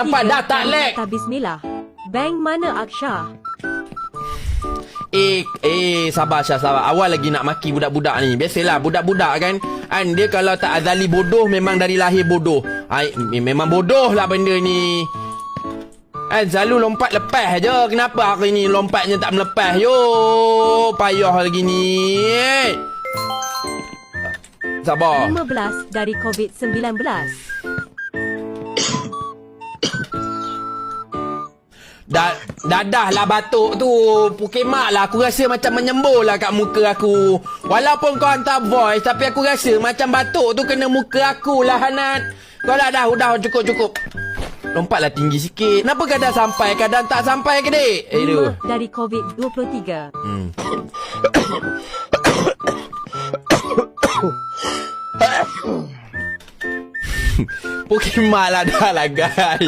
Nampak dah tak lag. Kata bismillah. Bank mana Aksha? Sabar Syah, sabar. Awal lagi nak maki budak-budak ni. Biasalah budak-budak kan. Dia kalau tak azali bodoh, memang dari lahir bodoh. Memang bodoh lah benda ni. Selalu lompat lepas je. Kenapa hari ni lompatnya tak melepas? Yo, payah lagi ni. Sabar. 15 dari COVID-19. Dadah lah batuk tu. Pukimak lah. Aku rasa macam menyembur lah kat muka aku. Walaupun kau hantar voice, tapi aku rasa macam batuk tu kena muka aku lah, Hanat. Kau lah dah, cukup. Lompatlah tinggi sikit. Kenapa kadang sampai, kadang tak sampai ke, dek? 5 dari COVID-23. Pukimak lah dah lah, guys.